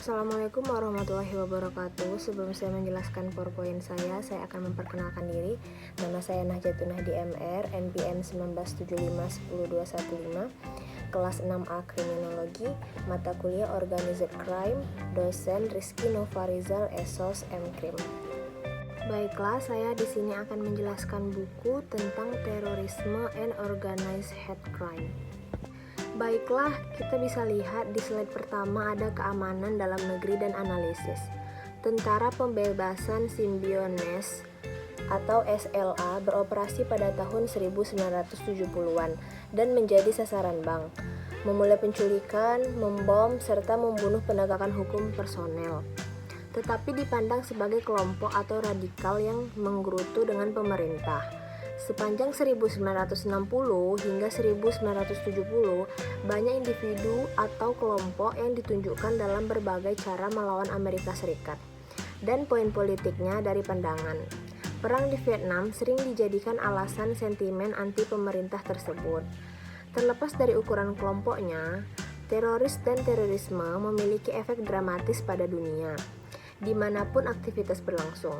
Assalamualaikum warahmatullahi wabarakatuh. Sebelum saya menjelaskan PowerPoint saya akan memperkenalkan diri. Nama saya Nahjatun Nahdi MR, NPM 1975-10215, kelas 6A Kriminologi, mata kuliah Organized Crime, dosen Rizky Novarizal Esos MKrim. Baiklah, saya di sini akan menjelaskan buku tentang terorisme and organized hate crime. Baiklah, kita bisa lihat di slide pertama ada keamanan dalam negeri dan analisis. Tentara Pembebasan Symbionese atau SLA beroperasi pada tahun 1970-an dan menjadi sasaran bank, memulai penculikan, membom, serta membunuh penegakan hukum personel. Tetapi dipandang sebagai kelompok atau radikal yang menggerutu dengan pemerintah. Sepanjang 1960 hingga 1970, banyak individu atau kelompok yang ditunjukkan dalam berbagai cara melawan Amerika Serikat. Dan poin politiknya dari pandangan. Perang di Vietnam sering dijadikan alasan sentimen anti pemerintah tersebut. Terlepas dari ukuran kelompoknya, teroris dan terorisme memiliki efek dramatis pada dunia, dimanapun aktivitas berlangsung.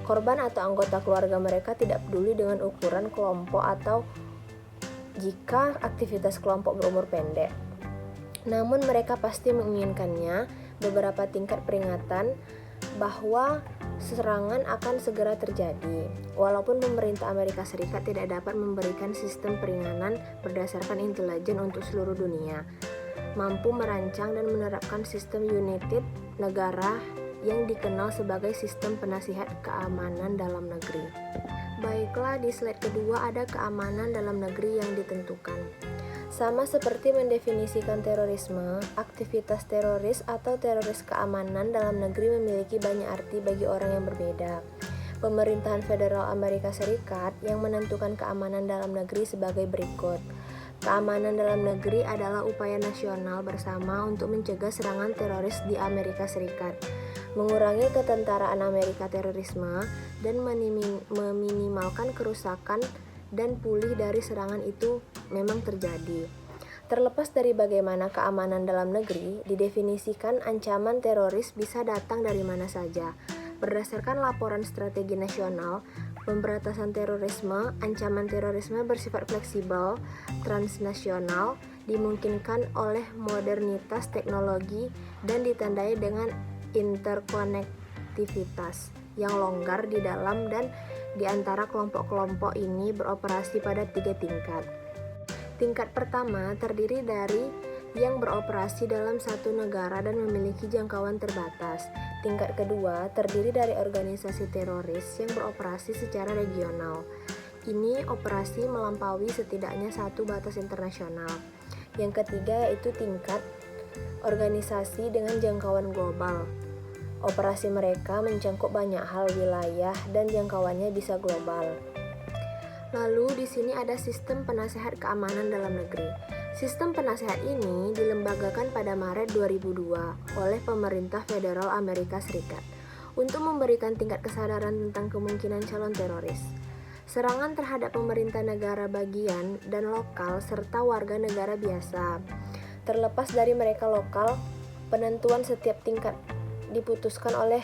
Korban atau anggota keluarga mereka tidak peduli dengan ukuran kelompok atau jika aktivitas kelompok berumur pendek. Namun mereka pasti menginginkannya. Beberapa tingkat peringatan bahwa serangan akan segera terjadi. Walaupun pemerintah Amerika Serikat tidak dapat memberikan sistem peringanan berdasarkan intelijen untuk seluruh dunia, mampu merancang dan menerapkan sistem United negara yang dikenal sebagai sistem penasihat keamanan dalam negeri. Baiklah, di slide kedua ada keamanan dalam negeri yang ditentukan. Sama seperti mendefinisikan terorisme, aktivitas teroris atau teroris keamanan dalam negeri memiliki banyak arti bagi orang yang berbeda. Pemerintahan Federal Amerika Serikat yang menentukan keamanan dalam negeri sebagai berikut. Keamanan dalam negeri adalah upaya nasional bersama untuk mencegah serangan teroris di Amerika Serikat, mengurangi ketentaraan Amerika terorisme, dan meminimalkan kerusakan dan pulih dari serangan itu memang terjadi. Terlepas dari bagaimana keamanan dalam negeri, didefinisikan ancaman teroris bisa datang dari mana saja. Berdasarkan laporan strategi nasional, pemberantasan terorisme, ancaman terorisme bersifat fleksibel, transnasional, dimungkinkan oleh modernitas teknologi, dan ditandai dengan interkonektivitas yang longgar di dalam dan di antara kelompok-kelompok ini beroperasi pada 3 tingkat. Tingkat pertama terdiri dari yang beroperasi dalam satu negara dan memiliki jangkauan terbatas. Tingkat kedua terdiri dari organisasi teroris yang beroperasi secara regional. Ini operasi melampaui setidaknya satu batas internasional. Yang ketiga yaitu tingkat organisasi dengan jangkauan global. Operasi mereka mencakup banyak hal wilayah dan jangkauannya bisa global. Lalu di sini ada sistem penasehat keamanan dalam negeri. Sistem penasehat ini dilembagakan pada Maret 2002 oleh pemerintah Federal Amerika Serikat untuk memberikan tingkat kesadaran tentang kemungkinan calon teroris, serangan terhadap pemerintah negara bagian dan lokal serta warga negara biasa. Terlepas dari mereka lokal, penentuan setiap tingkat diputuskan oleh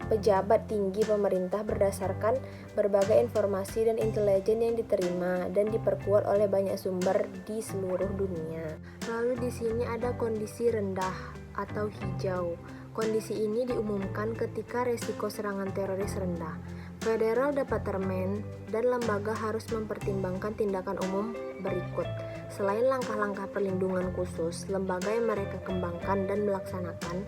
pejabat tinggi pemerintah berdasarkan berbagai informasi dan intelijen yang diterima dan diperkuat oleh banyak sumber di seluruh dunia. Lalu di sini ada kondisi rendah atau hijau. Kondisi ini diumumkan ketika resiko serangan teroris rendah. Federal Department dan lembaga harus mempertimbangkan tindakan umum berikut. Selain langkah-langkah perlindungan khusus, lembaga yang mereka kembangkan dan melaksanakan.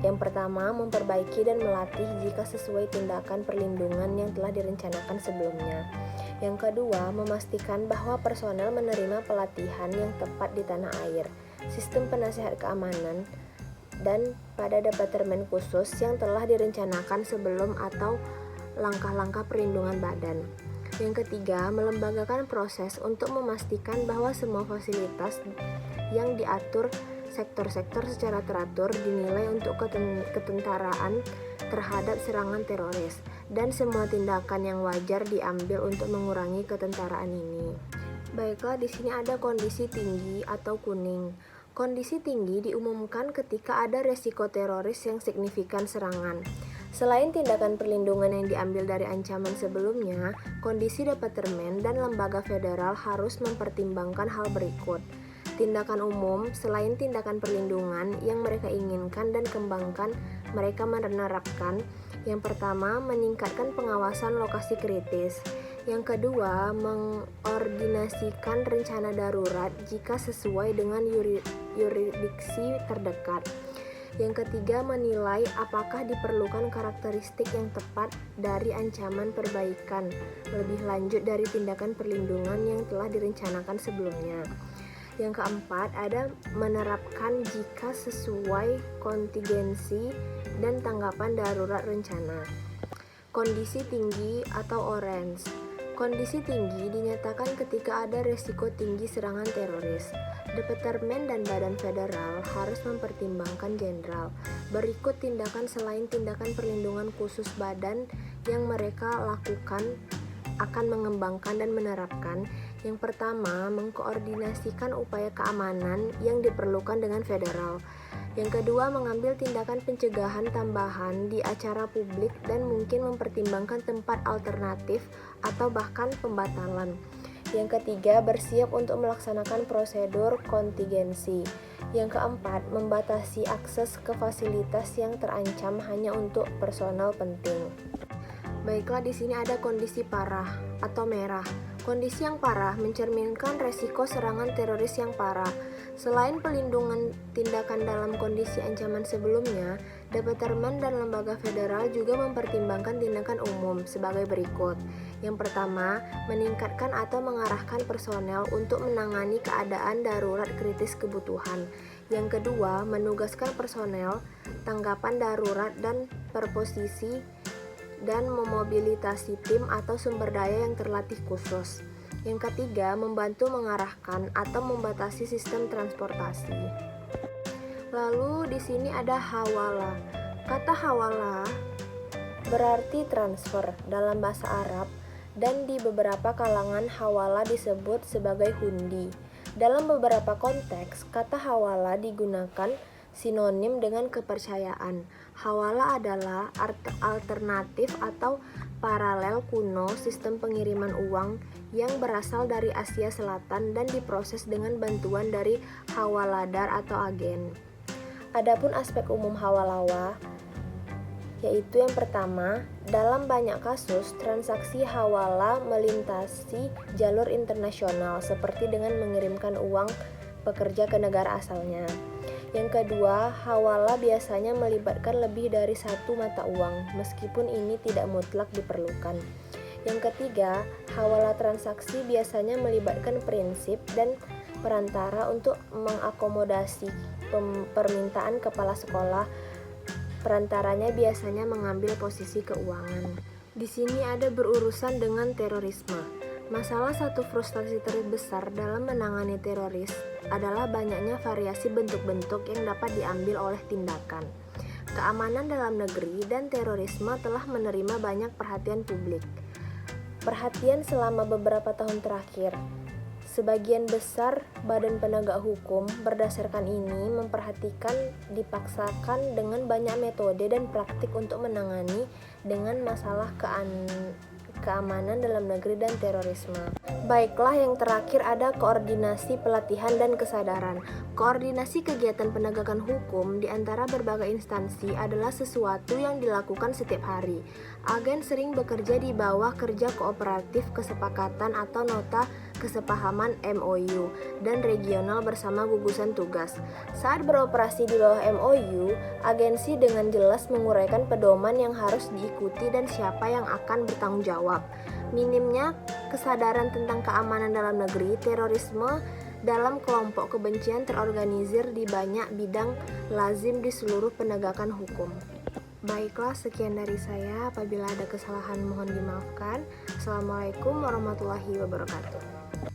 Yang pertama, memperbaiki dan melatih jika sesuai tindakan perlindungan yang telah direncanakan sebelumnya. Yang kedua, memastikan bahwa personel menerima pelatihan yang tepat di tanah air, sistem penasehat keamanan, dan pada departemen khusus yang telah direncanakan sebelum atau langkah-langkah perlindungan badan. Yang ketiga, melembagakan proses untuk memastikan bahwa semua fasilitas yang diatur sektor-sektor secara teratur dinilai untuk ketentaraan terhadap serangan teroris, dan semua tindakan yang wajar diambil untuk mengurangi ketentaraan ini. Baiklah, di sini ada kondisi tinggi atau kuning. Kondisi tinggi diumumkan ketika ada resiko teroris yang signifikan serangan. Selain tindakan perlindungan yang diambil dari ancaman sebelumnya, kondisi departemen dan lembaga federal harus mempertimbangkan hal berikut. Tindakan umum, selain tindakan perlindungan yang mereka inginkan dan kembangkan, mereka menerapkan yang pertama, meningkatkan pengawasan lokasi kritis. Yang kedua, mengordinasikan rencana darurat jika sesuai dengan yurisdiksi terdekat. Yang ketiga, menilai apakah diperlukan karakteristik yang tepat dari ancaman perbaikan lebih lanjut dari tindakan perlindungan yang telah direncanakan sebelumnya. Yang keempat, ada menerapkan jika sesuai kontingensi dan tanggapan darurat rencana. Kondisi tinggi atau orange. Kondisi tinggi dinyatakan ketika ada risiko tinggi serangan teroris. Departemen dan badan federal harus mempertimbangkan jenderal. Berikut tindakan selain tindakan perlindungan khusus badan yang mereka lakukan akan mengembangkan dan menerapkan. Yang pertama, mengkoordinasikan upaya keamanan yang diperlukan dengan federal. Yang kedua, mengambil tindakan pencegahan tambahan di acara publik dan mungkin mempertimbangkan tempat alternatif atau bahkan pembatalan. Yang ketiga, bersiap untuk melaksanakan prosedur kontingensi. Yang keempat, membatasi akses ke fasilitas yang terancam hanya untuk personel penting. Baiklah, di sini ada kondisi parah atau merah. Kondisi yang parah mencerminkan resiko serangan teroris yang parah. Selain pelindungan tindakan dalam kondisi ancaman sebelumnya, departemen dan lembaga federal juga mempertimbangkan tindakan umum sebagai berikut. Yang pertama, meningkatkan atau mengarahkan personel untuk menangani keadaan darurat kritis kebutuhan. Yang kedua, menugaskan personel, tanggapan darurat dan perposisi dan memobilisasi tim atau sumber daya yang terlatih khusus. Yang ketiga, membantu mengarahkan atau membatasi sistem transportasi. Lalu di sini ada hawala. Kata hawala berarti transfer dalam bahasa Arab dan di beberapa kalangan hawala disebut sebagai hundi. Dalam beberapa konteks, kata hawala digunakan sinonim dengan kepercayaan. Hawala adalah alternatif atau paralel kuno sistem pengiriman uang yang berasal dari Asia Selatan dan diproses dengan bantuan dari hawaladar atau agen. Adapun aspek umum hawalawa, yaitu yang pertama, dalam banyak kasus transaksi hawala melintasi jalur internasional seperti dengan mengirimkan uang pekerja ke negara asalnya. Yang kedua, hawala biasanya melibatkan lebih dari satu mata uang, meskipun ini tidak mutlak diperlukan. Yang ketiga, hawala transaksi biasanya melibatkan prinsip dan perantara untuk mengakomodasi permintaan kepala sekolah. Perantaranya biasanya mengambil posisi keuangan. Di sini ada berurusan dengan terorisme. Masalah satu frustasi terbesar dalam menangani teroris adalah banyaknya variasi bentuk-bentuk yang dapat diambil oleh tindakan. Keamanan dalam negeri dan terorisme telah menerima banyak perhatian publik. Perhatian selama beberapa tahun terakhir. Sebagian besar badan penegak hukum berdasarkan ini memperhatikan dipaksakan dengan banyak metode dan praktik untuk menangani dengan masalah keamanan dalam negeri dan terorisme. Baiklah, yang terakhir ada koordinasi pelatihan dan kesadaran. Koordinasi kegiatan penegakan hukum di antara berbagai instansi adalah sesuatu yang dilakukan setiap hari. Agen sering bekerja di bawah kerja kooperatif kesepakatan atau nota kesepahaman MOU dan regional bersama gugusan tugas. Saat beroperasi di bawah MOU, agensi dengan jelas menguraikan pedoman yang harus diikuti dan siapa yang akan bertanggung jawab. Minimnya kesadaran tentang keamanan dalam negeri, terorisme dalam kelompok kebencian terorganisir di banyak bidang lazim di seluruh penegakan hukum. Baiklah, sekian dari saya. Apabila ada kesalahan mohon dimaafkan. Assalamualaikum warahmatullahi wabarakatuh.